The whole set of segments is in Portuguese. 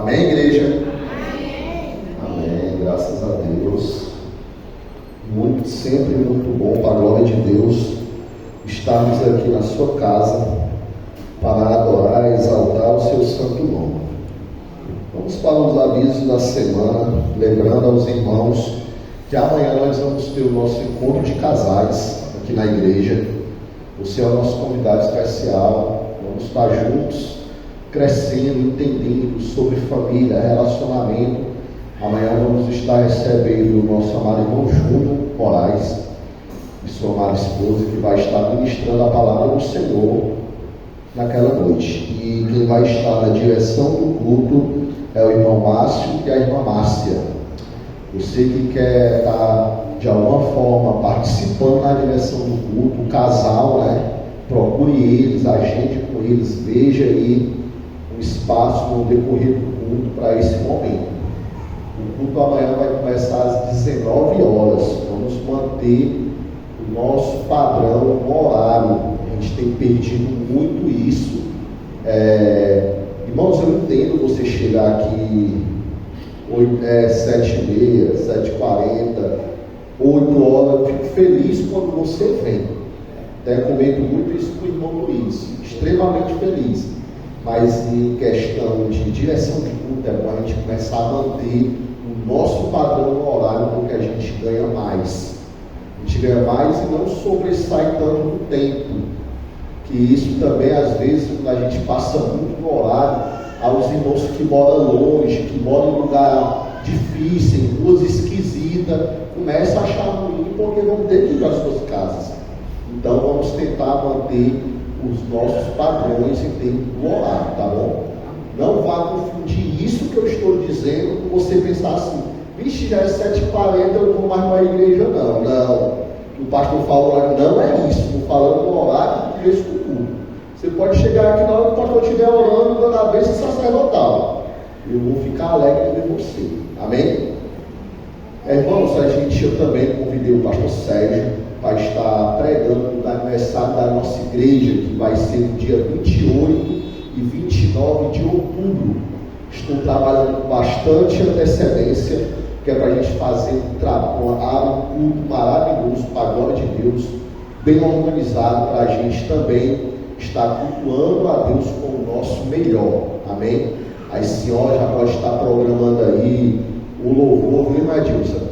Amém, igreja? Amém, graças a Deus. Sempre muito bom, para a glória de Deus, estarmos aqui na sua casa para adorar e exaltar o seu santo nome. Vamos para os avisos da semana, lembrando aos irmãos que amanhã nós vamos ter o nosso encontro de casais aqui na igreja. Você é o nosso convidado especial. Vamos estar juntos, crescendo, entendendo sobre família, relacionamento. Amanhã vamos estar recebendo o nosso amado irmão Júnior Moraes e sua amada esposa, que vai estar ministrando a palavra do Senhor naquela noite. E quem vai estar na direção do culto é o irmão Márcio e a irmã Márcia. Você que quer estar de alguma forma participando na direção do culto, o casal, procure eles, agende com eles, veja aí um espaço no decorrer do culto para esse momento. O culto amanhã vai começar às 19 horas. Vamos manter o nosso padrão, o horário. A gente tem perdido muito isso. Irmãos, eu entendo você chegar aqui 7h30, 7h40, 8 horas. Eu fico feliz quando você vem. Até comento muito isso com o irmão Luiz. Extremamente feliz. Mas em questão de direção de culto, é bom a gente começar a manter o nosso padrão no horário, porque a gente ganha mais. A gente ganha mais e não sobressai tanto no tempo. Que isso também, às vezes, quando a gente passa muito no horário, aos irmãos que moram longe, que moram em lugar difícil, em ruas esquisitas, começa a achar ruim porque vão ter que ir para as suas casas. Então vamos tentar manter os nossos padrões em termos do horário, tá bom? Não vá confundir isso que eu estou dizendo com você pensar assim: vixe, já é 7h40, eu não vou mais para a igreja, não. Não. O pastor falou lá, não é isso. Estou falando do horário do começo do culto. Você pode chegar aqui na hora que o pastor estiver orando, dando a bênção sacerdotal. Eu vou ficar alegre de ver você. Amém? Irmãos, eu também convidei o pastor Sérgio para estar pregando no aniversário da nossa igreja, que vai ser no dia 28 e 29 de outubro. Estou trabalhando com bastante antecedência, que é para a gente fazer um culto maravilhoso para a glória de Deus, bem organizado, para a gente também estar cultuando a Deus com o nosso melhor. Amém? As senhoras já podem estar programando aí o louvor, viu, Edilson?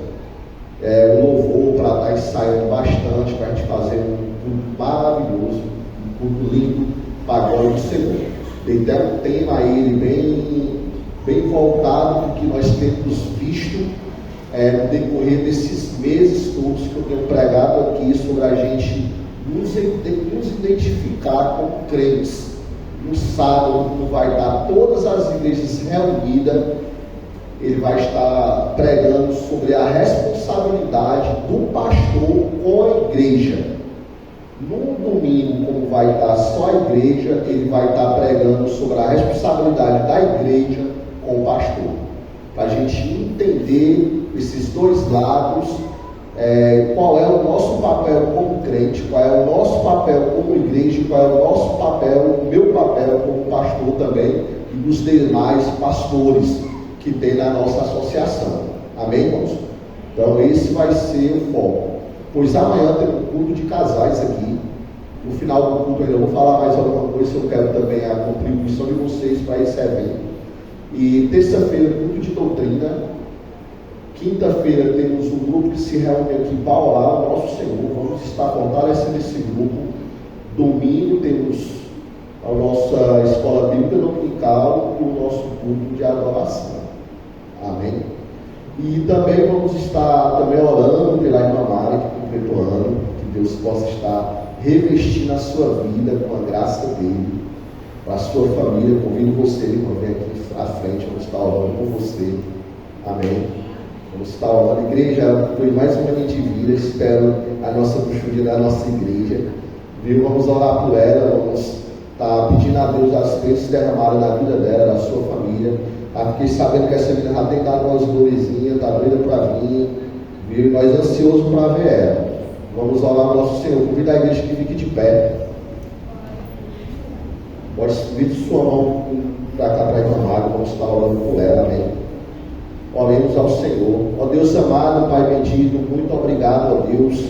O louvor para estar ensaiando bastante, para a gente fazer um culto maravilhoso, um culto lindo para a glória do Senhor. Tem até um tema aí bem voltado do que nós temos visto no decorrer desses meses todos que eu tenho pregado aqui, sobre a gente nos identificar como crentes. No sábado, quando vai estar todas as igrejas reunidas, ele vai estar pregando sobre a responsabilidade do pastor com a igreja. No domingo, como vai estar só a igreja, ele vai estar pregando sobre a responsabilidade da igreja com o pastor. Para a gente entender esses dois lados, qual é o nosso papel como crente, qual é o nosso papel como igreja, qual é o nosso papel, o meu papel como pastor também, e dos demais pastores que tem na nossa associação. Amém, irmãos? Então esse vai ser o foco. Pois amanhã tem um culto de casais aqui. No final do culto eu vou falar mais alguma coisa, eu quero também a contribuição de vocês para esse evento. E terça-feira, culto de doutrina. Quinta-feira temos um grupo que se reúne aqui para orar ao nosso Senhor. Vamos estar fortalecendo esse grupo. Domingo temos a nossa escola bíblica dominical e o nosso culto de adoração. Amém? E também vamos estar orando pela irmã Mara, que completou ano, que Deus possa estar revestindo a sua vida com a graça dele, para a sua família. Convido você, irmã, vem aqui à frente, vamos estar orando com você. Amém? Vamos estar orando. Igreja, foi mais um ano de vida, espero a nossa profundidade da nossa igreja. Viu? Vamos orar por ela, vamos estar pedindo a Deus as bênçãos derramadas na vida dela, da sua família. Fiquei sabendo que essa menina já tem dado umas dorizinhas, está doida para vir, viu? E nós ansiosos para ver ela. Vamos orar ao nosso Senhor. Convido a igreja que fique de pé. Pode subir sua mão para cá, para a irmã Mário. Vamos estar orando falando com ela, amém? Oremos ao Senhor. Ó Deus amado, Pai bendito, muito obrigado, ó Deus,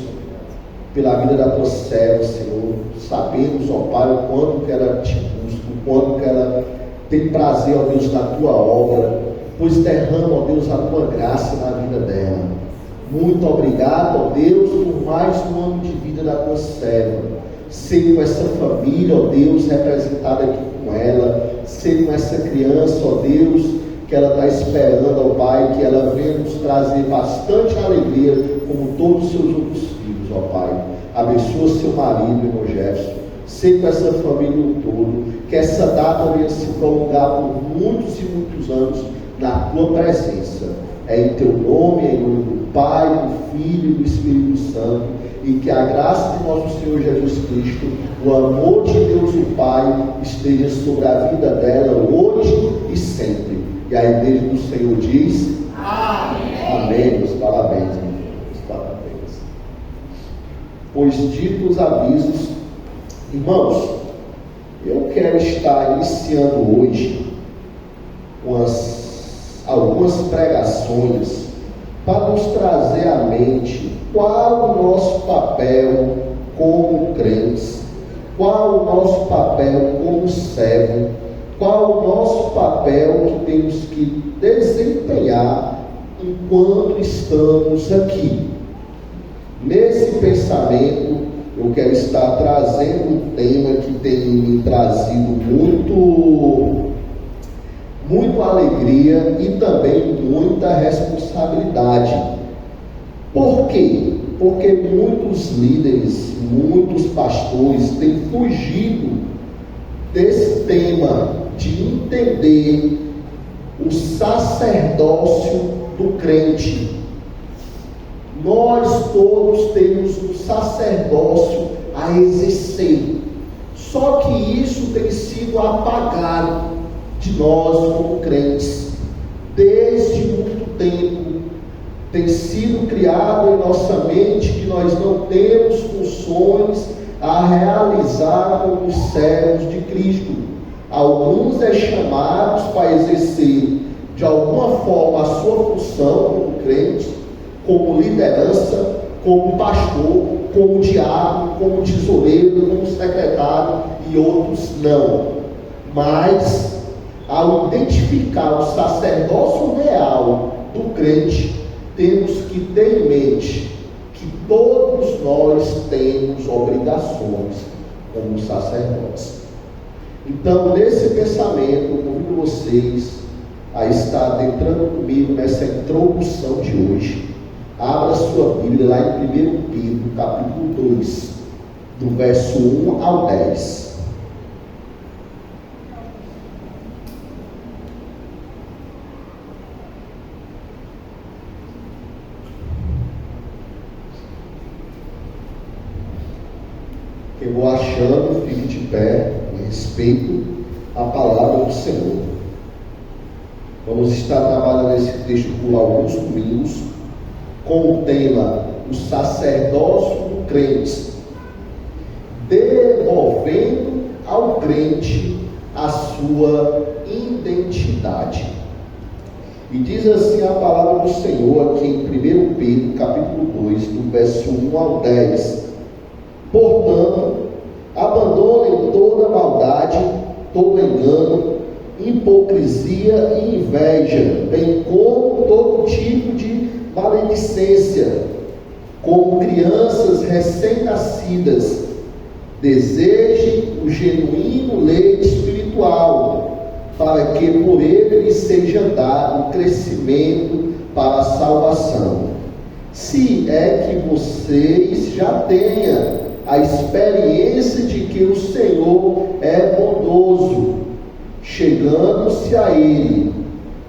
pela vida da tua serva, Senhor. Sabemos, ó Pai, o quanto que ela te busca, o quanto que ela tem prazer, ó Deus, na tua obra, pois derrama, ó Deus, a tua graça na vida dela. Muito obrigado, ó Deus, por mais um ano de vida da tua serva. Ser com essa família, ó Deus, representada aqui com ela, ser com essa criança, ó Deus, que ela está esperando, ó Pai, que ela venha nos trazer bastante alegria, como todos os seus outros filhos, ó Pai. Abençoa seu marido, irmão Jefferson, ser com essa família no todo, que essa data venha se prolongar por muitos e muitos anos na tua presença. É em teu nome, em nome do Pai, do Filho e do Espírito Santo, e que a graça de nosso Senhor Jesus Cristo, o amor de Deus o Pai, esteja sobre a vida dela hoje e sempre. E a igreja do Senhor diz: Amém. Amém. Meus parabéns, meus parabéns. Pois dito os avisos, irmãos, eu quero estar iniciando hoje algumas pregações para nos trazer à mente qual o nosso papel como crentes, qual o nosso papel como servo, qual o nosso papel que temos que desempenhar enquanto estamos aqui. Nesse pensamento, eu quero estar trazendo um tema que tem me trazido muita alegria e também muita responsabilidade. Por quê? Porque muitos líderes, muitos pastores têm fugido desse tema de entender o sacerdócio do crente. Nós todos temos um sacerdócio a exercer, só que isso tem sido apagado de nós como crentes. Desde muito tempo tem sido criado em nossa mente que nós não temos funções a realizar como servos de Cristo. Alguns é chamados para exercer de alguma forma a sua função como crente, como liderança, como pastor, como diácono, como tesoureiro, como secretário, e outros não. Mas ao identificar o sacerdócio real do crente, temos que ter em mente que todos nós temos obrigações como sacerdotes. Então, nesse pensamento, eu convido vocês a estar entrando comigo nessa introdução de hoje. Abra sua Bíblia lá em 1 Pedro, capítulo 2, do verso 1 ao 10. Eu vou achando, fique de pé, em respeito à palavra do Senhor. Vamos estar trabalhando esse texto por alguns domingos, com o tema: o sacerdócio do crente, devolvendo ao crente a sua identidade. E diz assim a palavra do Senhor aqui em 1 Pedro, capítulo 2, do verso 1 ao 10. Portanto, abandonem toda maldade, todo engano, hipocrisia e inveja, bem como todo tipo de maledicência. Como crianças recém-nascidas, desejem o genuíno leite espiritual, para que por ele lhes seja dado o crescimento para a salvação. Se é que vocês já tenham a experiência de que o Senhor é bondoso, chegando-se a Ele,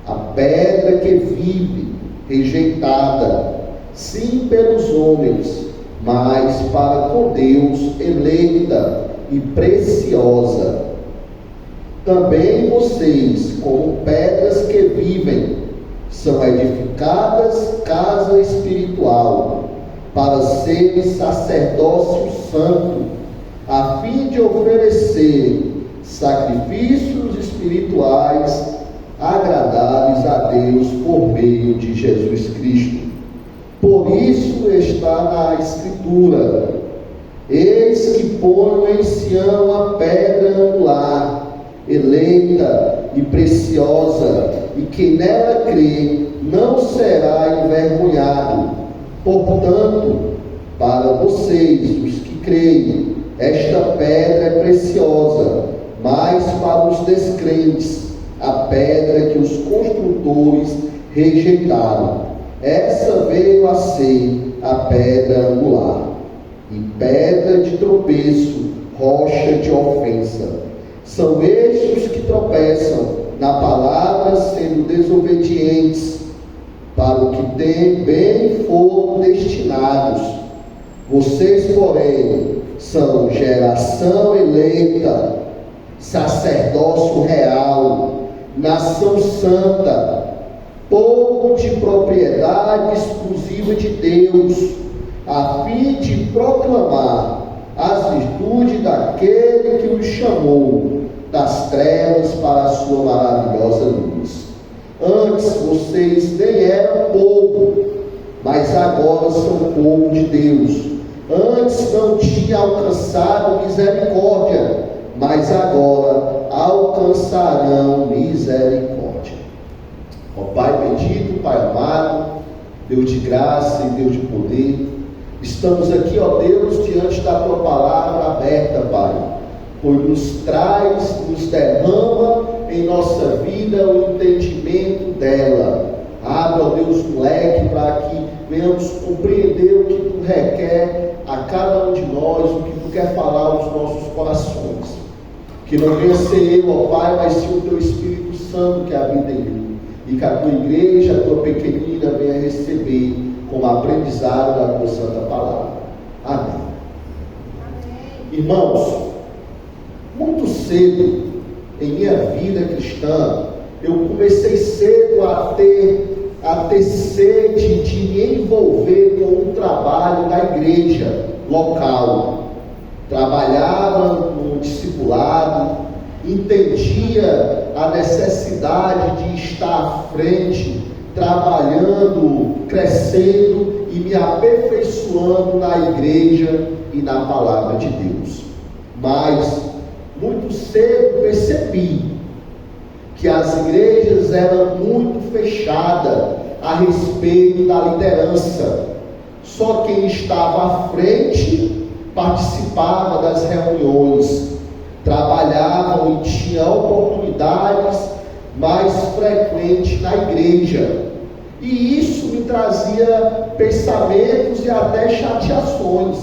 a pedra que vive, rejeitada, sim pelos homens, mas para com Deus eleita e preciosa. Também vocês, como pedras que vivem, são edificadas casa espiritual, para serem sacerdócio santo, a fim de oferecer sacrifícios espirituais agradáveis a Deus por meio de Jesus Cristo. Por isso está na Escritura: eis que ponho em Sião a pedra angular, eleita e preciosa, e quem nela crê não será envergonhado. Portanto, para vocês, os que creem, esta pedra é preciosa, mas para os descrentes, a pedra que os construtores rejeitaram, essa veio a ser a pedra angular, e pedra de tropeço, rocha de ofensa. São estes os que tropeçam na palavra, sendo desobedientes, para o que bem foram destinados. Vocês, porém, são geração eleita, sacerdócio real, nação santa, povo de propriedade exclusiva de Deus, a fim de proclamar as virtudes daquele que os chamou das trevas para a sua maravilhosa luz. Antes vocês nem eram povo, mas agora são povo de Deus. Antes não tinha alcançado misericórdia, mas agora alcançarão misericórdia. Ó Pai bendito, Pai amado, Deus de graça e Deus de poder, estamos aqui, ó Deus, diante da Tua palavra aberta, Pai, pois nos traz, nos derrama em nossa vida o entendimento dela. Abre, ó Deus, um leque para que venhamos compreender o que Tu requer a cada um de nós, o que Tu quer falar aos nossos corações. Que não venha ser eu, ó Pai, mas sim o Teu Espírito Santo que habita em mim, e que a Tua igreja, a Tua pequenina, venha receber como aprendizado da Tua Santa Palavra. Amém. Amém. Irmãos, muito cedo em minha vida cristã, eu comecei cedo a ter sede de me envolver com o trabalho da igreja local. Trabalhava no discipulado, entendia a necessidade de estar à frente, trabalhando, crescendo e me aperfeiçoando na igreja e na palavra de Deus. Mas muito cedo percebi que as igrejas eram muito fechadas a respeito da liderança. Só quem estava à frente participava das reuniões, trabalhavam e tinham oportunidades mais frequentes na igreja. E isso me trazia pensamentos e até chateações.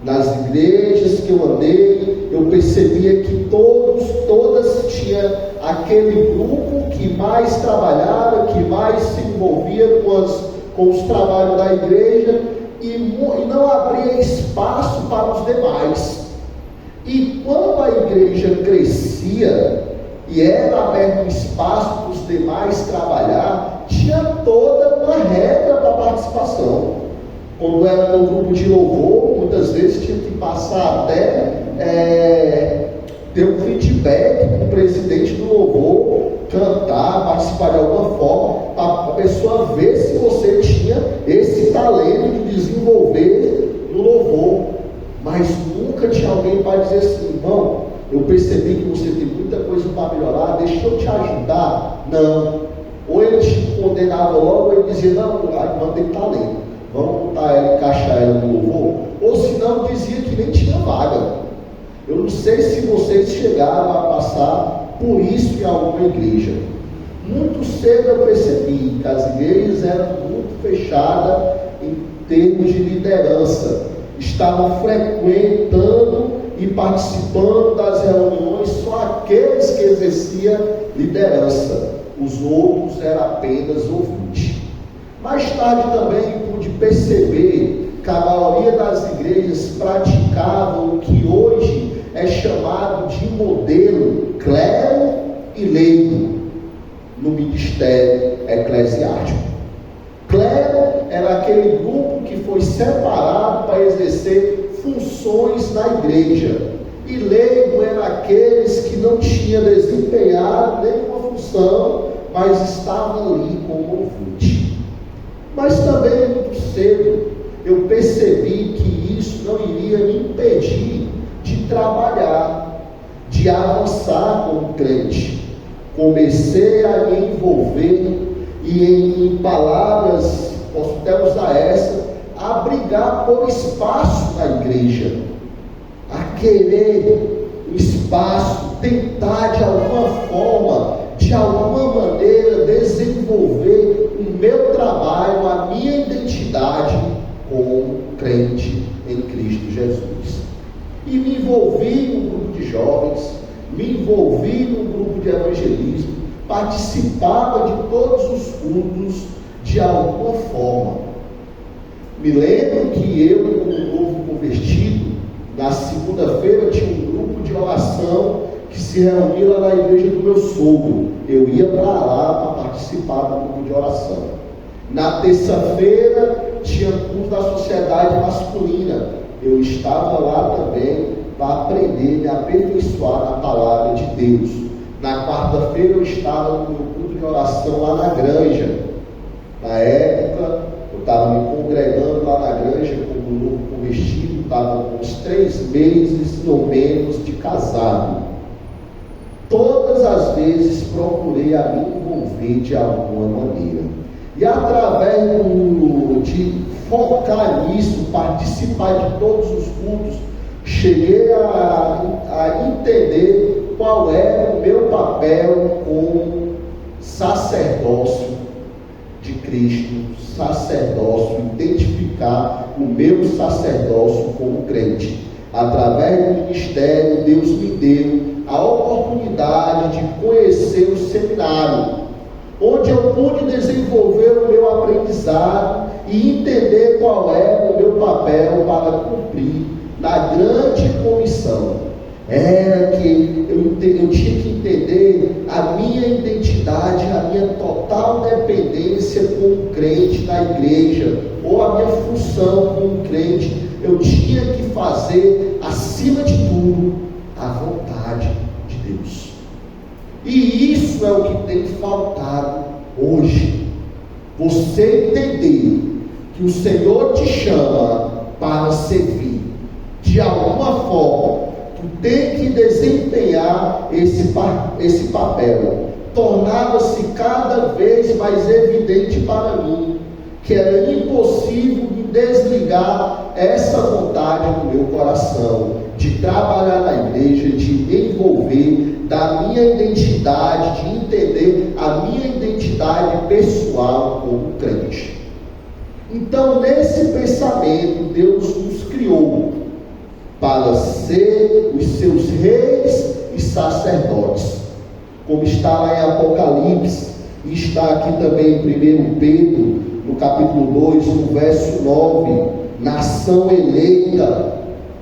Nas igrejas que eu andei, eu percebia que todas tinham aquele grupo que mais trabalhava, que mais se envolvia com os trabalhos da igreja e não abria espaço para os demais. E quando a igreja crescia e era aberto espaço para os demais trabalhar, tinha toda uma regra para a participação. Quando era no grupo de louvor, muitas vezes tinha que passar até ter um feedback com o presidente do louvor, cantar, participar de alguma forma, para a pessoa ver se você tinha esse talento de desenvolver no louvor. Mas nunca tinha alguém para dizer assim: irmão, eu percebi que você tem muita coisa para melhorar, deixa eu te ajudar. Não. Ou ele te condenava logo, ou ele dizia: não, a irmã tem talento, vamos botar ela, encaixar ela no louvor. Ou se não, dizia que nem tinha vaga. Eu não sei se vocês chegaram a passar por isso em alguma igreja. Muito cedo eu percebi que as igrejas eram muito fechadas em termos de liderança. Estavam frequentando e participando das reuniões só aqueles que exerciam liderança. Os outros eram apenas ouvintes. Mais tarde também pude perceber que a maioria das igrejas praticavam o que hoje é chamado de modelo clero e leigo no ministério eclesiástico. Clero era aquele grupo que foi separado para exercer funções na igreja, e leigo eram aqueles que não tinham desempenhado nenhuma função mas estava ali como ouvinte. Mas também muito cedo eu percebi que isso não iria me impedir de trabalhar, de avançar como crente. Comecei a me envolver e, em palavras, posso até usar essa, a brigar por espaço na igreja, a querer o espaço, tentar de alguma forma, de alguma maneira desenvolver o meu trabalho, a minha identidade como crente em Cristo Jesus. E me envolvi num grupo de jovens, me envolvi num grupo de evangelismo, participava de todos os cultos de alguma forma. Me lembro que eu, como novo convertido, na segunda-feira tinha um grupo de oração que se reunia lá na igreja do meu sogro. Eu ia para lá para participar do grupo de oração. Na terça-feira tinha culto da sociedade masculina. Eu estava lá também para aprender, me aperfeiçoar na palavra de Deus. Na quarta-feira eu estava no meu culto de oração lá na granja. Na época eu estava me congregando lá na granja como novo convertido, estava com uns 3 meses ou menos de casado. Todas as vezes procurei a me envolver de alguma maneira. E através de focar nisso, participar de todos os cultos, cheguei a entender qual era o meu papel como sacerdócio de Cristo, sacerdócio, identificar o meu sacerdócio como crente. Através do ministério, Deus me deu a oportunidade de conhecer o seminário, onde eu pude desenvolver o meu aprendizado e entender qual era o meu papel para cumprir na grande comissão. Era que eu tinha que entender a minha identidade, a minha total dependência como crente na igreja, ou a minha função como crente. Eu tinha que fazer, acima de tudo, a vontade de Deus. E isso é o que tem faltado hoje. Você entender que o Senhor te chama para servir. De alguma forma, tu tem que desempenhar esse papel. Tornava-se cada vez mais evidente para mim que era impossível me desligar essa vontade do meu coração, de trabalhar na igreja, de me envolver, da minha identidade, de entender a minha identidade pessoal como crente. Então, nesse pensamento, Deus nos criou para ser os seus reis e sacerdotes, como está lá em Apocalipse, e está aqui também em 1 Pedro, no capítulo 2, no verso 9, nação eleita,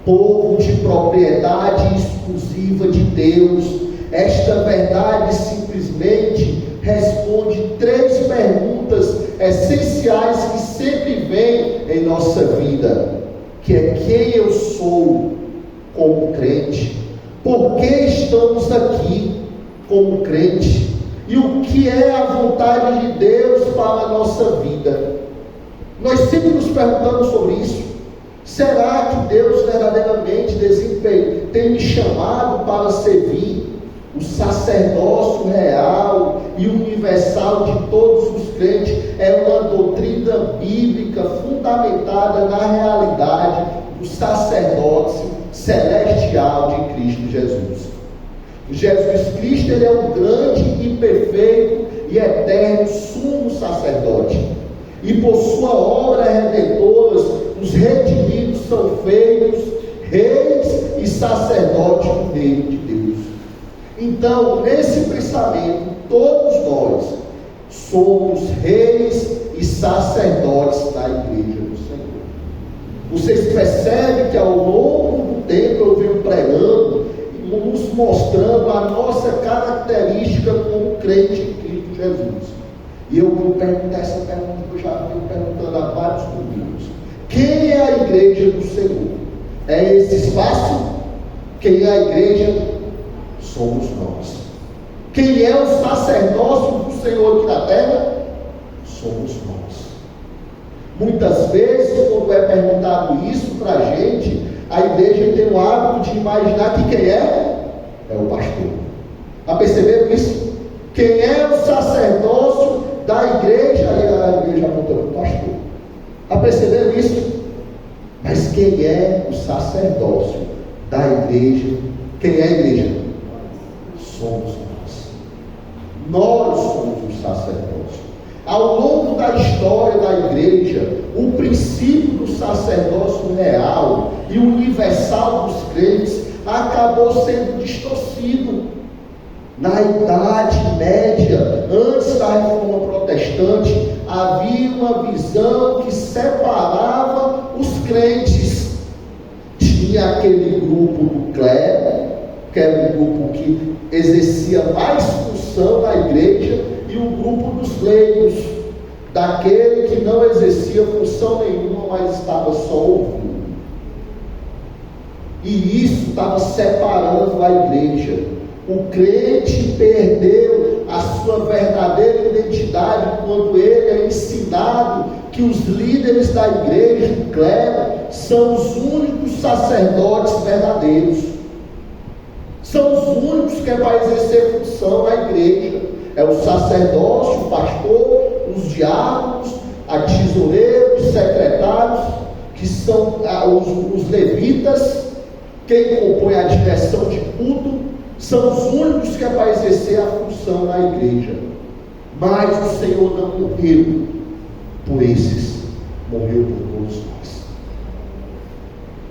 povo de propriedade exclusiva de Deus. Esta verdade simplesmente responde 3 perguntas essenciais que sempre vêm em nossa vida, que é: quem eu sou como crente? Por que estamos aqui como crente? E o que é a vontade de Deus para a nossa vida? Nós sempre nos perguntamos sobre isso. Será que Deus verdadeiramente tem me chamado para servir o sacerdócio real e universal de todos os crentes? É uma doutrina bíblica fundamentada na realidade do sacerdócio celestial de Cristo Jesus. Jesus Cristo, ele é o grande e perfeito e eterno sumo sacerdote, e por sua obra redentora os redimidos são feitos reis e sacerdotes do reino de Deus. Então, nesse pensamento, todos nós somos reis e sacerdotes da igreja do Senhor. Vocês percebem que ao longo do tempo eu venho pregando, nos mostrando a nossa característica como crente em Cristo Jesus. E eu vou perguntar essa pergunta que eu já venho perguntando há vários domingos: quem é a igreja do Senhor? É esse espaço? Quem é a igreja? Somos nós. Quem é o sacerdócio do Senhor Muitas vezes, quando é perguntado isso para a gente, a igreja tem o hábito de imaginar que quem é? É o pastor. Já perceberam isso? Quem é o sacerdócio da igreja? Aí a igreja aponta para o pastor. Já perceberam isso? Mas quem é o sacerdócio da igreja? Quem é a igreja? Somos nós. Nós somos o sacerdócio. Ao longo da história da igreja, o princípio do sacerdócio real e universal dos crentes acabou sendo distorcido. Na Idade Média, antes da Reforma Protestante, havia uma visão que separava os crentes. Tinha aquele grupo do clero, que era um grupo que exercia mais função na igreja, e o grupo dos leigos, daquele que não exercia função nenhuma, mas estava só ouvindo. E isso estava separando a igreja. O crente perdeu a sua verdadeira identidade quando ele é ensinado que os líderes da igreja, do clero, são os únicos sacerdotes verdadeiros. São os únicos que é para exercer função na igreja. É o sacerdócio, o pastor, os diáconos, a tesoureira, os secretários, que são os levitas, quem compõe a direção de culto, são os únicos que é para exercer a função na igreja. Mas o Senhor não morreu por esses, morreu por todos nós.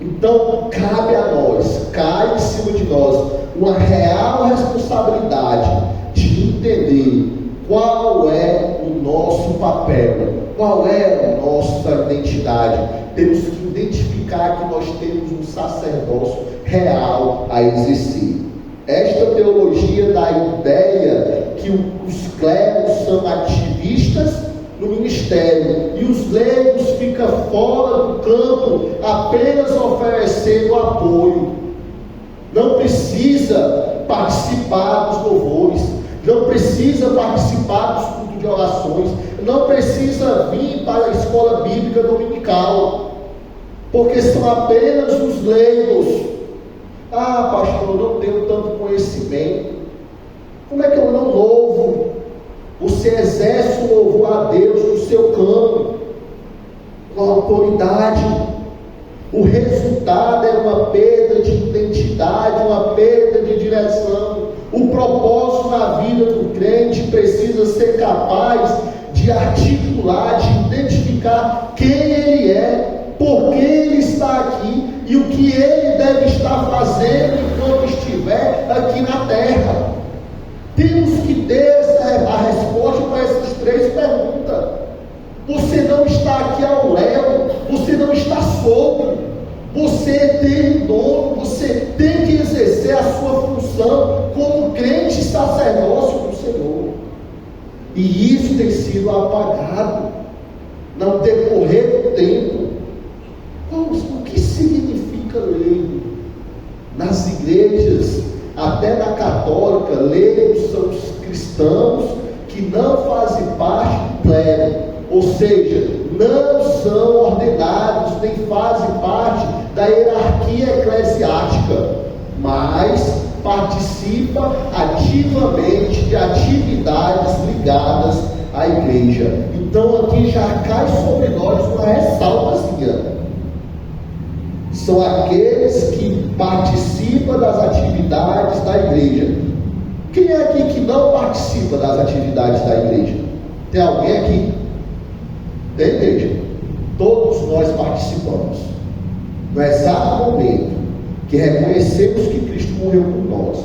Então cabe a nós, cai em cima de nós, uma real responsabilidade de entender qual é o nosso papel, qual é a nossa identidade. Temos que identificar que nós temos um sacerdócio real a exercer. Esta teologia dá a ideia que os clérigos são ativistas no ministério e os leigos ficam fora do campo apenas oferecendo apoio. Não precisa participar dos louvores, não precisa participar dos cultos de orações, não precisa vir para a escola bíblica dominical, porque são apenas os leigos. Ah, pastor, eu não tenho tanto conhecimento. Como é que eu não louvo? Você exerce o louvor a Deus no seu campo, com autoridade. O resultado é uma perda de identidade, uma perda de direção. O propósito na vida do crente precisa ser capaz de articular, de identificar quem ele é, por que ele está aqui e o que ele deve estar fazendo enquanto estiver aqui na terra. Temos que ter a resposta para essas três perguntas. Você não está aqui ao léu, você não está solto, você tem um dom, você tem que exercer a sua função como crente e sacerdócio do Senhor. E isso tem sido apagado no decorrer do tempo. O que significa leigo? Nas igrejas, até na católica, leigos são os cristãos que não fazem parte do clero, ou seja, não são ordenados, nem fazem parte da hierarquia eclesiástica, mas participa ativamente de atividades ligadas à igreja. Então aqui já cai sobre nós uma ressalvazinha. São aqueles que participam das atividades da igreja. Quem é aqui que não participa das atividades da igreja? Tem alguém aqui? Tem igreja? Todos nós participamos. No exato momento que reconhecemos que Cristo morreu por nós,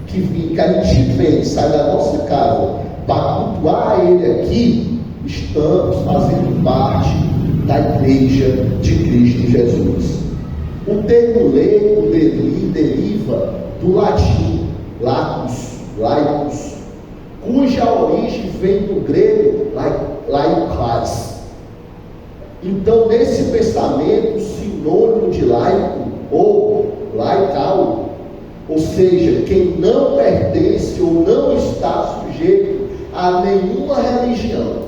que a gente vem, sai da nossa casa para cultuar Ele aqui, estamos fazendo parte da igreja de Cristo Jesus. O termo leigo deriva do latim laicos, cuja origem vem do grego laikas. Então, nesse pensamento, o sinônimo de laico ou laical, ou seja, quem não pertence ou não está sujeito a nenhuma religião,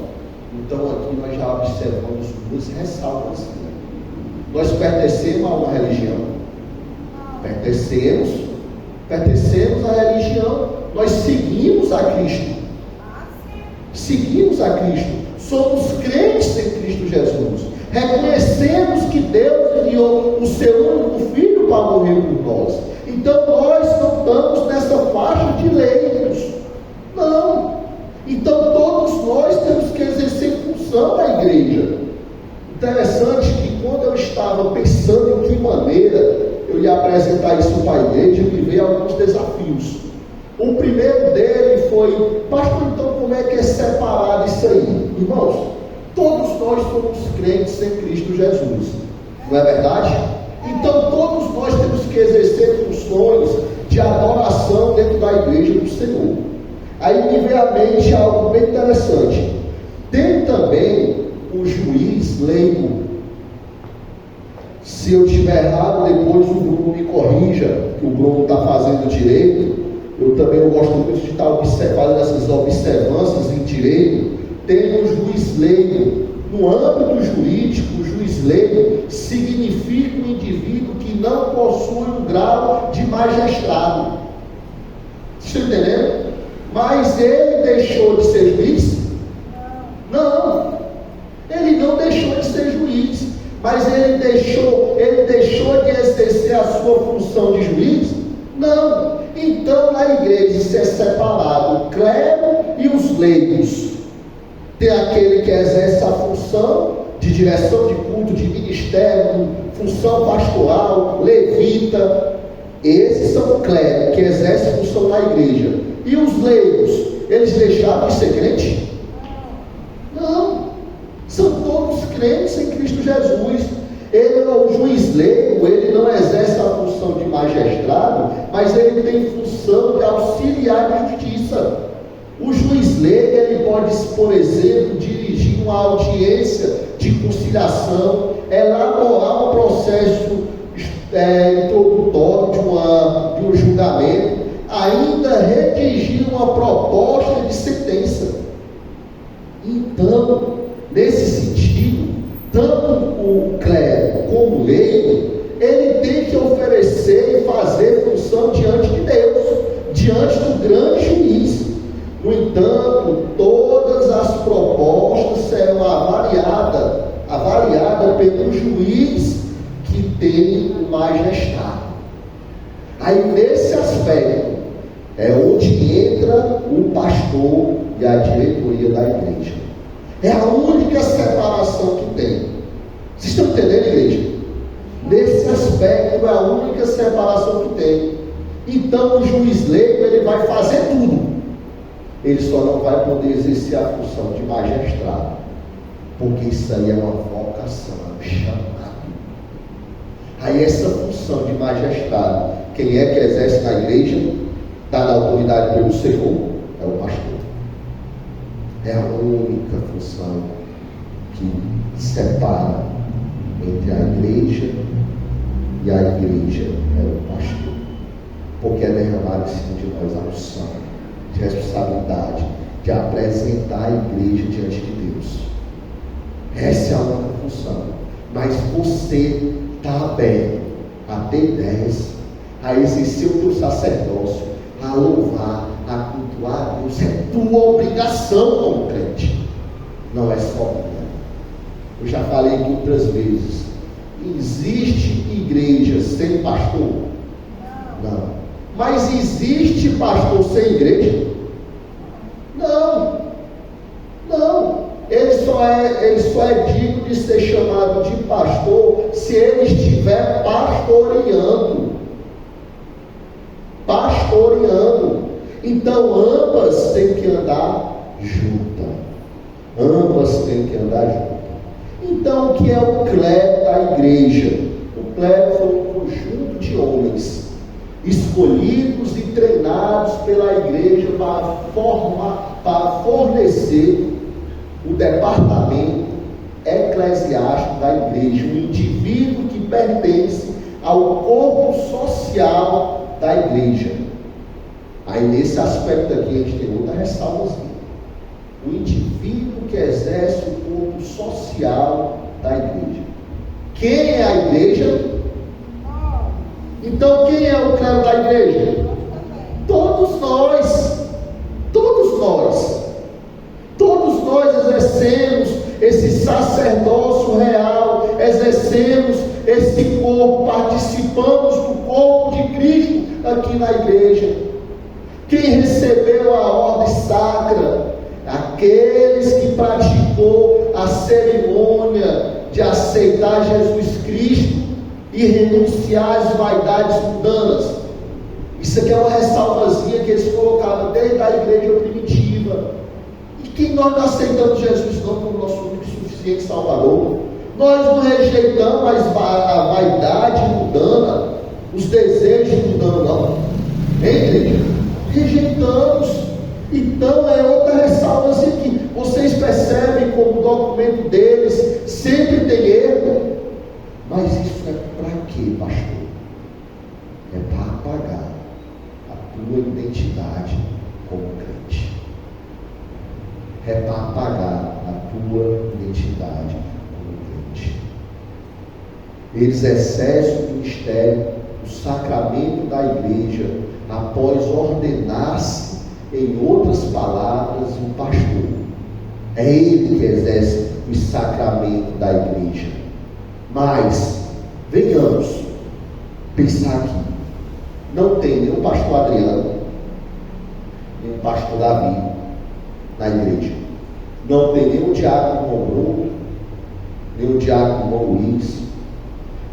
Então aqui nós já observamos duas ressalvas. Nós pertencemos a uma religião. Pertencemos à religião. Nós seguimos a Cristo. Seguimos a Cristo. Somos crentes em Cristo Jesus. Reconhecemos que Deus enviou o seu único Filho para morrer por nós. Então nós não estamos nessa faixa de leigos. Não. Então todos nós temos que exercer função na igreja. Interessante que quando eu estava pensando em que maneira eu ia apresentar isso para a igreja, me veio alguns desafios. O primeiro dele foi: pastor, então como é que é separado isso aí? Irmãos, todos nós somos crentes em Cristo Jesus, não é verdade? Então todos nós temos que exercer funções de adoração dentro da igreja do Senhor. Aí me veio à mente algo bem interessante. Tem também o juiz leigo. Se eu estiver errado, depois o Bruno me corrija, que o Bruno está fazendo direito. Eu também não gosto muito de estar observando essas observâncias em direito. Tem o juiz leigo. No âmbito jurídico, o juiz leigo significa um indivíduo que não possui um grau de magistrado. Vocês estão entendendo? Mas ele deixou de ser juiz? Não. Ele não deixou de ser juiz, mas ele deixou de exercer a sua função de juiz? Não. Então na igreja se é separado o clero e os leigos. Tem aquele que exerce a função de direção de culto, de ministério, função pastoral, levita. Esses são clérigos que exercem função na igreja. E os leigos, eles deixaram de ser crente? Não. São todos crentes em Cristo Jesus. Ele é o juiz leigo, ele não exerce a função de magistrado, mas ele tem função de auxiliar na justiça. O juiz leigo, ele pode, por exemplo, dirigir uma audiência de conciliação, elaborar um processo introdutório de um julgamento, ainda redigir uma proposta de sentença. Então, nesse sentido, tanto o clero como o leigo, ele tem que oferecer e fazer função diante de Deus, diante do grande juiz. No entanto, todas as propostas serão avaliadas pelo juiz que tem o magistrado. Aí nesse aspecto é onde entra o pastor e a diretoria da igreja. É a única separação que tem. Vocês estão entendendo, igreja? Nesse aspecto é a única separação que tem. Então o juiz leigo, ele vai fazer tudo. Ele só não vai poder exercer a função de magistrado, porque isso aí é uma vocação, é um chamado. Aí essa função de magistrado, quem é que exerce na igreja, está na autoridade pelo Senhor, é o pastor. É a única função que separa entre a igreja e a igreja, é o pastor, porque é derramado em cima de nós a unção de responsabilidade de apresentar a igreja diante de Deus. Essa é a única função. Mas você está aberto a ter ideias, a exercer o teu sacerdócio, a louvar, a cultuar a Deus. É tua obrigação como crente, não é só minha. Eu já falei aqui outras vezes. Existe igreja sem pastor? Não. Mas existe pastor sem igreja? Não. Ele só é digno de ser chamado de pastor se ele estiver pastoreando. Então ambas têm que andar juntas. Então o que é o clero da igreja? O clero foi um conjunto de homens escolhidos e treinados pela igreja para fornecer o departamento eclesiástico da igreja, um indivíduo que pertence ao corpo social da igreja. Aí nesse aspecto aqui a gente tem outra ressalvazinha. O indivíduo que exerce o corpo social da igreja. Quem é a igreja? Então, quem é o clero da igreja? Todos nós. Todos nós. Todos nós exercemos esse sacerdócio real, exercemos esse corpo, participamos do corpo de Cristo aqui na igreja. Quem recebeu a ordem sacra? Aqueles que praticou a cerimônia de aceitar Jesus Cristo e renunciar às vaidades mundanas. Isso aqui é uma ressalvazinha que eles colocaram desde a igreja primitiva. E que nós não aceitamos Jesus não como nosso único e suficiente Salvador. Nós não rejeitamos a vaidade mundana, os desejos mundanos, não. Igreja? Rejeitamos. Então é outra ressalva assim que vocês percebem como o documento deles sempre tem erro. Mas isso é para quê, pastor? É para apagar a tua identidade como crente. É para apagar a tua identidade como crente. Eles exercem o ministério, o sacramento da igreja, após ordenar-se, em outras palavras, o pastor. É ele que exerce o sacramento da igreja. Mas, venhamos pensar aqui. Não tem nem o pastor Adriano, nem o pastor Davi na igreja. Não tem nem o diácono irmão Bruno, nem o diácono irmão Luiz,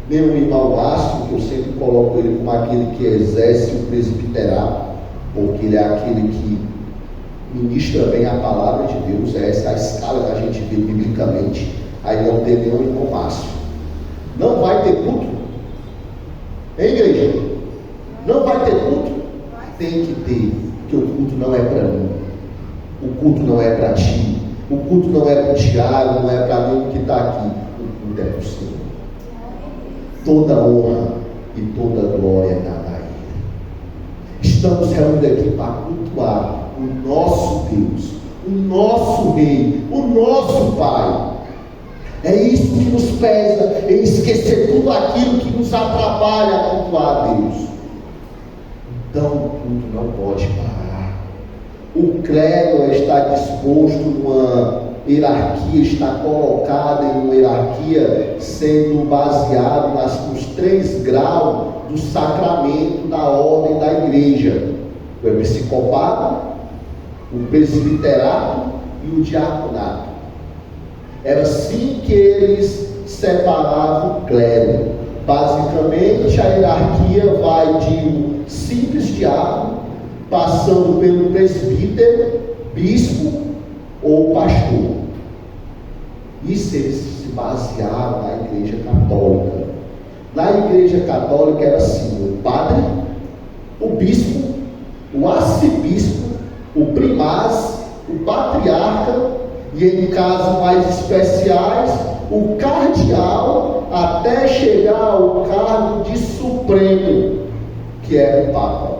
nem o irmão Márcio, que eu sempre coloco ele como aquele que exerce o presbiterato, porque ele é aquele que ministra bem a palavra de Deus. Essa é a escala que a gente vê biblicamente. Aí não tem nenhum irmão Márcio. Não vai ter culto? Hein, igreja? Não vai ter culto? Tem que ter, porque o culto não é para mim. O culto não é para ti. O culto não é para o Tiago, não é para mim que está aqui. O culto é para o Senhor. Toda honra e toda glória é dada a Ele. Estamos reunidos aqui para cultuar o nosso Deus, o nosso Rei, o nosso Pai. É isso que nos pesa, em esquecer tudo aquilo que nos atrapalha a cultuar a Deus. Então o culto não pode parar. O clero está disposto numa hierarquia, está colocado em uma hierarquia, sendo baseado nos 3 graus do sacramento da ordem da igreja: o episcopado, o presbiterato e o diaconato. Era assim que eles separavam o clero. Basicamente, a hierarquia vai de um simples diácono, passando pelo presbítero, bispo ou pastor. Isso eles se basearam na igreja católica. Na igreja católica era assim: o padre, o bispo, o arcebispo, o primaz, o patriarca e, em casos mais especiais, o cardeal, até chegar ao cargo de supremo, que era o papa,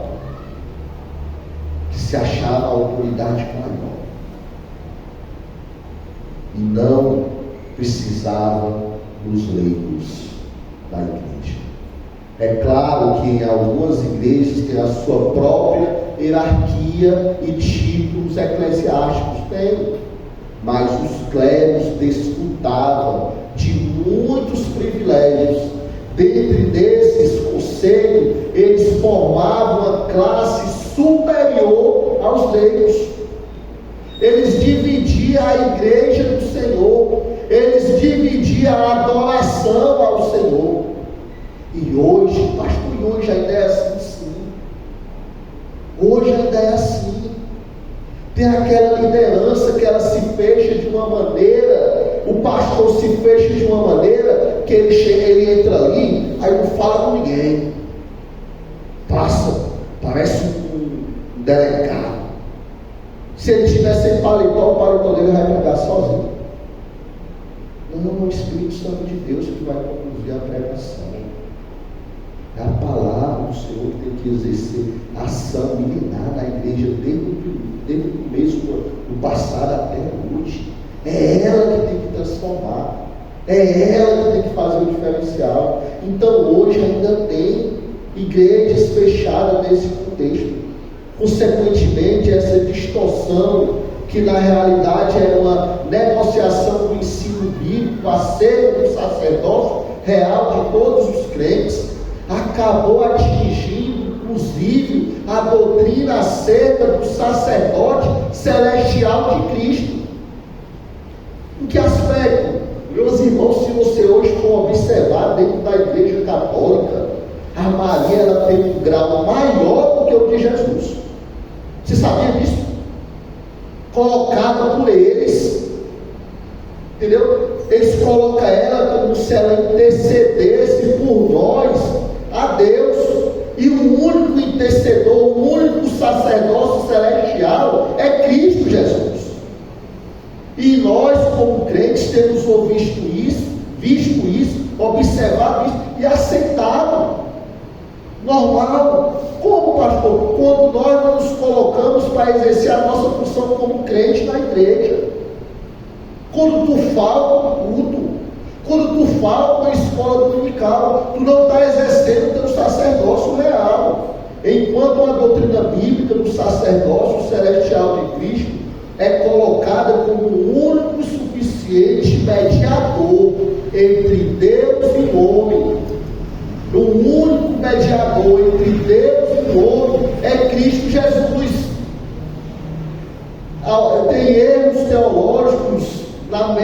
que se achava a autoridade maior e não precisava dos leigos da igreja. É claro que em algumas igrejas tem a sua própria hierarquia e títulos eclesiásticos, tem, mas os clérigos desfrutavam de muitos privilégios. Dentre desses conselhos, eles formavam uma classe superior aos leigos. Eles dividiam a igreja do Senhor, eles dividiam a adoração ao Senhor. E hoje, pastor, hoje ainda é assim, sim. Hoje ainda é assim. Tem aquela liderança que ela se fecha de uma maneira, o pastor se fecha de uma maneira que ele chega, ele entra ali, aí não fala com ninguém. Passa, parece um delegado. Se ele tiver sem paletó, o paletó dele vai pegar sozinho. Não, é o Espírito Santo de Deus que vai conduzir a pregação. É a palavra do Senhor que tem que exercer ação milenar na igreja desde o começo do passado até hoje. É ela que tem que transformar. É ela que tem que fazer o diferencial. Então hoje ainda tem igrejas fechadas nesse contexto. Consequentemente, essa distorção, que na realidade é uma negociação do ensino bíblico acerca do sacerdócio real de todos os crentes, acabou atingindo, inclusive, a doutrina acerca do sacerdote celestial de Cristo. Em que aspecto? Meus irmãos, se você hoje for observar dentro da Igreja Católica, a Maria ela tem um grau maior do que o de Jesus. Você sabia disso? Colocada por eles, entendeu? Eles colocam ela como se ela intercedesse por nós a Deus, e o único intercedor, o único sacerdócio celestial é Cristo Jesus. E nós, como crentes, temos visto isso, observado isso e aceitado. Normal. Como, pastor? Quando nós não nos colocamos para exercer a nossa função como crente na igreja. Quando tu falta no culto, quando tu falta na escola dominical, tu não está exercendo o teu sacerdócio real. Enquanto a doutrina bíblica do sacerdócio celestial de Cristo é colocada como o único e suficiente mediador entre Deus e o homem. O único mediador entre Deus e o homem é Cristo Jesus. Tem erros teológicos na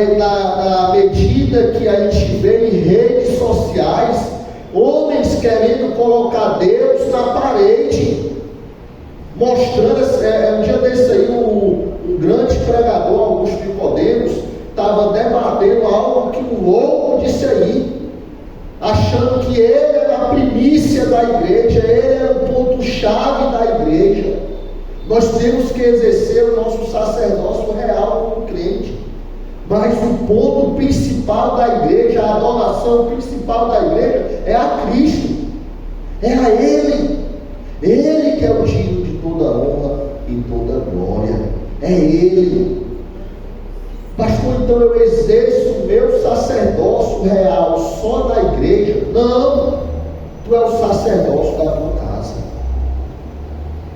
medida que a gente vê em redes sociais homens querendo colocar Deus na parede, mostrando. Um dia desse aí, um grande pregador, Augusto Nicodemos, estava debatendo algo que o louco disse aí, achando que ele era a primícia da igreja, ele era o ponto-chave da igreja. Nós temos que exercer o nosso sacerdócio real como crente, mas o ponto principal da igreja, a adoração principal da igreja é a Cristo, é a Ele que é o digno de toda honra e toda glória, é Ele. Pastor, então eu exerço o meu sacerdócio real só na igreja? Não, tu é o sacerdócio da tua casa.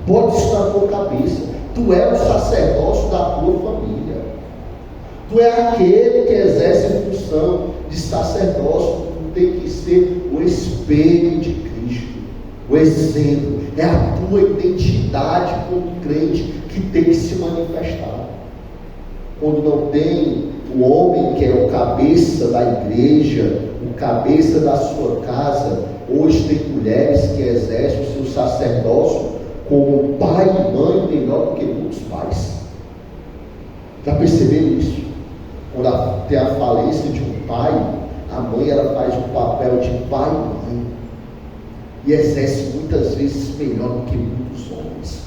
Bota isso na tua cabeça. Tu é o sacerdócio da tua família. Tu é aquele que exerce a função de sacerdócio. Tu tem que ser o espelho de Cristo, o exemplo. É a tua identidade como crente que tem que se manifestar. Quando não tem o homem que é o cabeça da igreja, o cabeça da sua casa, hoje tem mulheres que exercem o seu sacerdócio como pai e mãe melhor do que muitos pais. Já perceberam isso? Quando tem a falência de um pai, a mãe ela faz o papel de pai e mãe e exerce muitas vezes melhor do que muitos homens,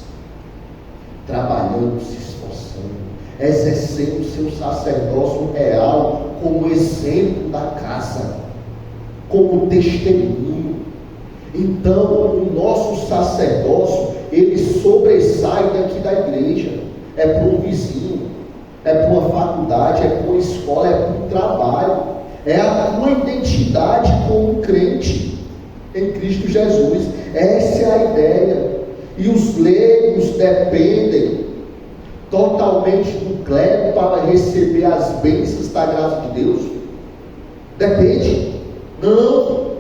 trabalhando, se esforçando, exercendo o seu sacerdócio real como exemplo da casa, como testemunho. Então o nosso sacerdócio ele sobressai daqui da igreja, é para um vizinho, é para uma faculdade, é para uma escola, é para um trabalho, é a tua identidade como crente em Cristo Jesus. Essa é a ideia. E os leigos dependem totalmente do clero para receber as bênçãos da graça de Deus? Depende? Não.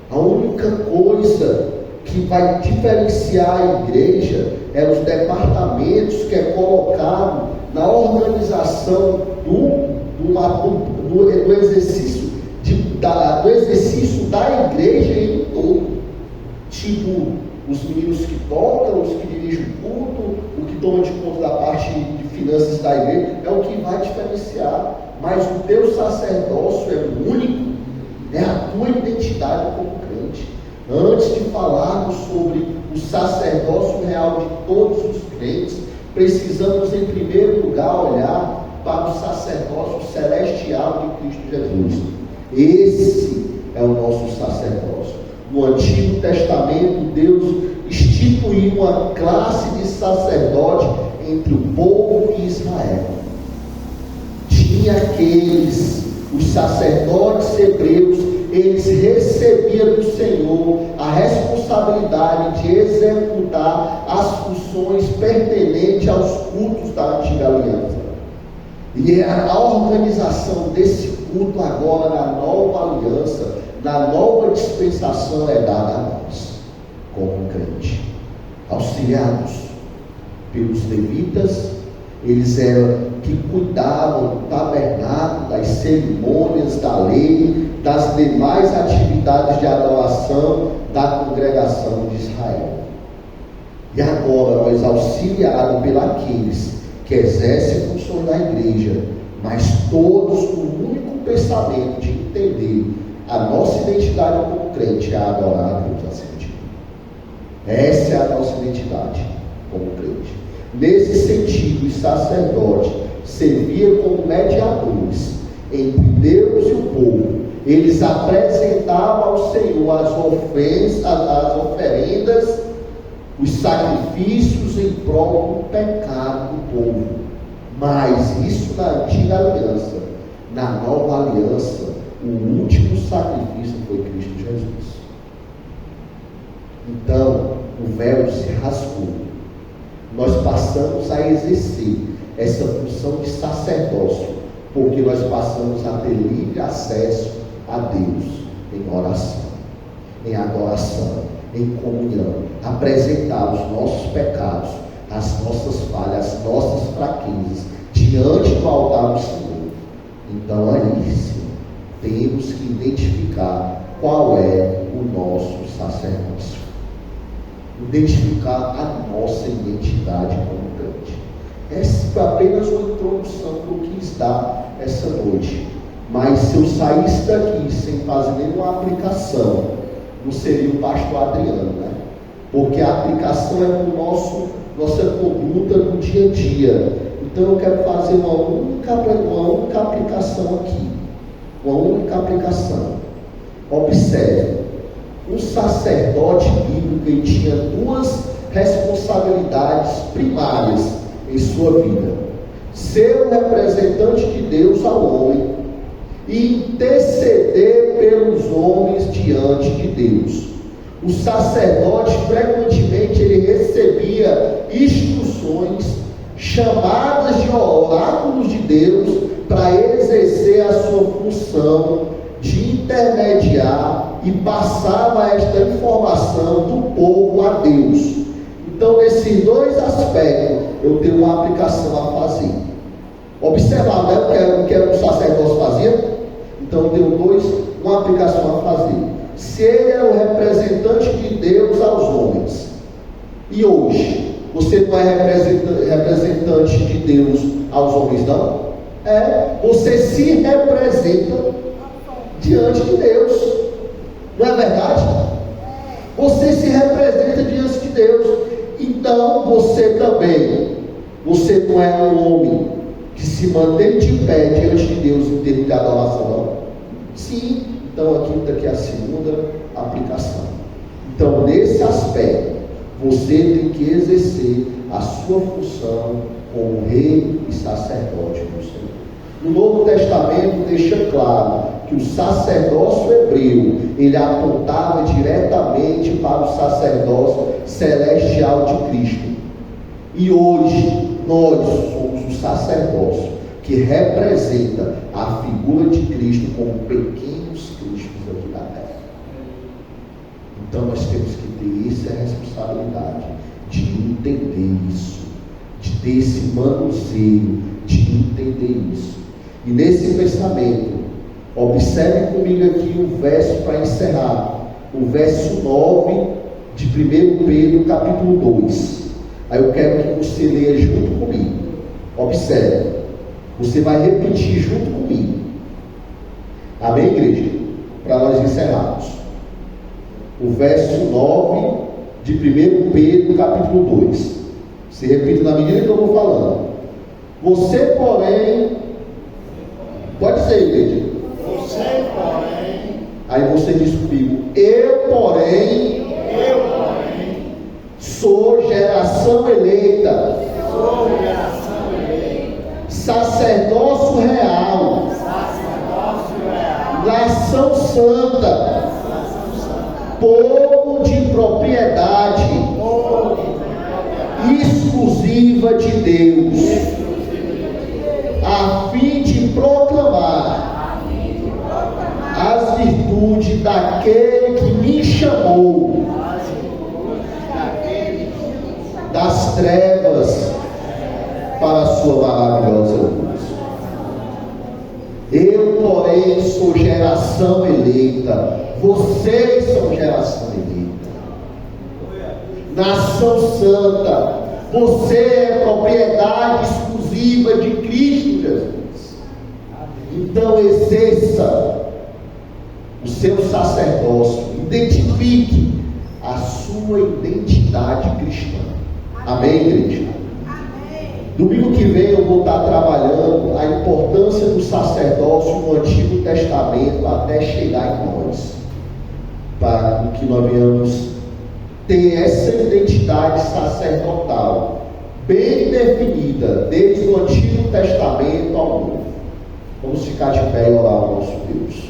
A única coisa que vai diferenciar a igreja é os departamentos que é colocado na organização do exercício do exercício da igreja em todo. Tipo, os meninos que tocam, os que dirigem o culto, o que toma de conta da parte de finanças da igreja, é o que vai diferenciar. Mas o teu sacerdócio é único, é a tua identidade como crente. Antes de falarmos sobre o sacerdócio real de todos os crentes, precisamos em primeiro lugar olhar para o sacerdócio celestial de Cristo Jesus. Esse é o nosso sacerdócio. No Antigo Testamento, Deus instituiu uma classe de sacerdote entre o povo de Israel. Tinha aqueles, os sacerdotes hebreus, eles recebiam do Senhor a responsabilidade de executar as funções pertinentes aos cultos da antiga aliança. E a organização desse culto agora na nova aliança, na nova dispensação, é dada a nós, como crente, auxiliados pelos levitas. Eles eram que cuidavam do tabernáculo, das cerimônias, da lei, das demais atividades de adoração da congregação de Israel. E agora nós, auxiliados pelos que exercem funções da igreja, mas todos com o único pensamento de entender a nossa identidade como crente, é adorar a Deus acima de tudo. Essa é a nossa identidade como crente. Nesse sentido, os sacerdotes serviam como mediadores entre Deus e o povo. Eles apresentavam ao Senhor as oferendas, os sacrifícios em prol do pecado do povo. Mas isso na antiga aliança. Na nova aliança, o último sacrifício foi Cristo Jesus. Então, o véu se rasgou. Nós passamos a exercer essa função de sacerdócio, porque nós passamos a ter livre acesso a Deus em oração, em adoração, em comunhão, apresentar os nossos pecados, as nossas falhas, as nossas fraquezas diante do altar do Senhor. Então aí sim, temos que identificar qual é o nosso sacerdócio, identificar a nossa identidade como crente. Essa foi apenas uma introdução do que está essa noite. Mas se eu saísse daqui sem fazer nenhuma aplicação, não seria o pastor Adriano, né? Porque a aplicação é para nossa conduta do dia a dia. Então eu quero fazer uma única aplicação aqui. Uma única aplicação. Observe, um sacerdote bíblico, ele tinha duas responsabilidades primárias em sua vida: ser o representante de Deus ao homem e interceder pelos homens diante de Deus. O sacerdote frequentemente ele recebia instruções, chamadas de oráculos de Deus, para exercer a sua função de intermediar e passava esta informação do povo a Deus. Então, nesses dois aspectos, eu tenho uma aplicação a fazer. Observar, né, o que o sacerdócio fazia? Então, eu tenho uma aplicação a fazer. Se ele é o representante de Deus aos homens, e hoje, você não é representante de Deus aos homens, não? Você se representa diante de Deus. Não é verdade? Você se representa diante de Deus. Então você também, você não é um homem que se mantém de pé diante de Deus em termos de adoração, não? Sim. Então aqui a segunda aplicação. Então nesse aspecto, você tem que exercer a sua função como rei e sacerdote do Senhor. No Novo Testamento deixa claro que o sacerdócio hebreu, ele apontava diretamente para o sacerdócio celestial de Cristo. E hoje nós somos o sacerdócio que representa a figura de Cristo como pequenos cristos aqui na terra. Então nós temos que ter essa responsabilidade de entender isso, de ter esse manuseio, de entender isso. E nesse pensamento, observe comigo aqui o verso para encerrar, o verso 9 de 1 Pedro capítulo 2. Aí eu quero que você leia junto comigo. Observe, você vai repetir junto comigo. Amém, igreja? Para nós encerrarmos. O verso 9 de 1 Pedro capítulo 2. Você repita na medida que eu vou falando. Você, porém, pode ser, igreja. Você, porém. Aí você diz comigo: eu, porém, sou geração eleita. sacerdócio real, nação santa, povo de propriedade exclusiva de Deus, a fim de proclamar as virtudes daquele que me chamou das trevas para a sua maravilhosa luz. Eu, porém, sou geração eleita, vocês são geração eleita, nação santa, você é propriedade exclusiva de Cristo Jesus. Então exerça o seu sacerdócio, identifique a sua identidade cristã. Amém, igreja? Domingo que vem eu vou estar trabalhando a importância do sacerdócio no Antigo Testamento até chegar em nós, para que nós venhamos ter essa identidade sacerdotal bem definida desde o Antigo Testamento ao Novo. Vamos ficar de pé e orar ao nosso Deus.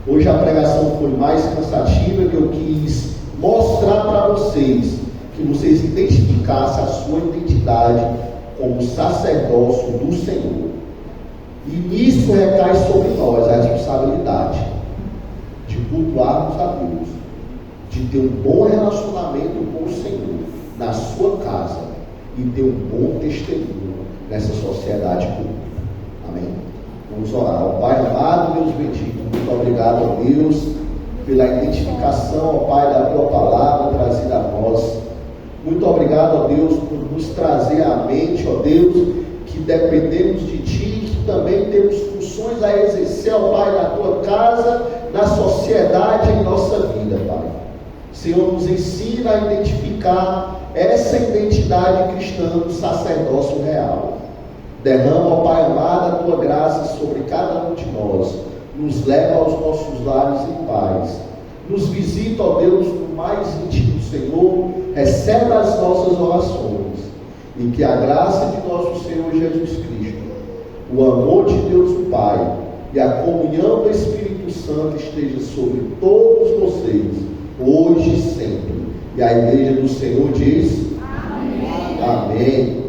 Hoje a pregação foi mais cansativa, que eu quis mostrar para vocês, que vocês identificassem a sua identidade como sacerdócio do Senhor. E nisso recai sobre nós a responsabilidade de cultuarmos a Deus, de ter um bom relacionamento com o Senhor na sua casa e ter um bom testemunho nessa sociedade pública. Amém? Vamos orar. Ó Pai amado, Deus bendito, muito obrigado, ó Deus, pela identificação, ó Pai, da Tua palavra trazida a nós. Muito obrigado, ó Deus, por nos trazer à mente, ó Deus, que dependemos de Ti e que também temos funções a exercer, ó Pai, na Tua casa, na sociedade, em nossa vida, Pai. Senhor, nos ensina a identificar essa identidade cristã do sacerdócio real. Derrama, ó Pai amado, a Tua graça sobre cada um de nós. Nos leva aos nossos lares em paz. Nos visita, ó Deus, no mais íntimo do Senhor. Recebe as nossas orações. E que a graça de nosso Senhor Jesus Cristo, o amor de Deus o Pai e a comunhão do Espírito Santo esteja sobre todos vocês, hoje e sempre. E a igreja do Senhor diz: Amém. Amém.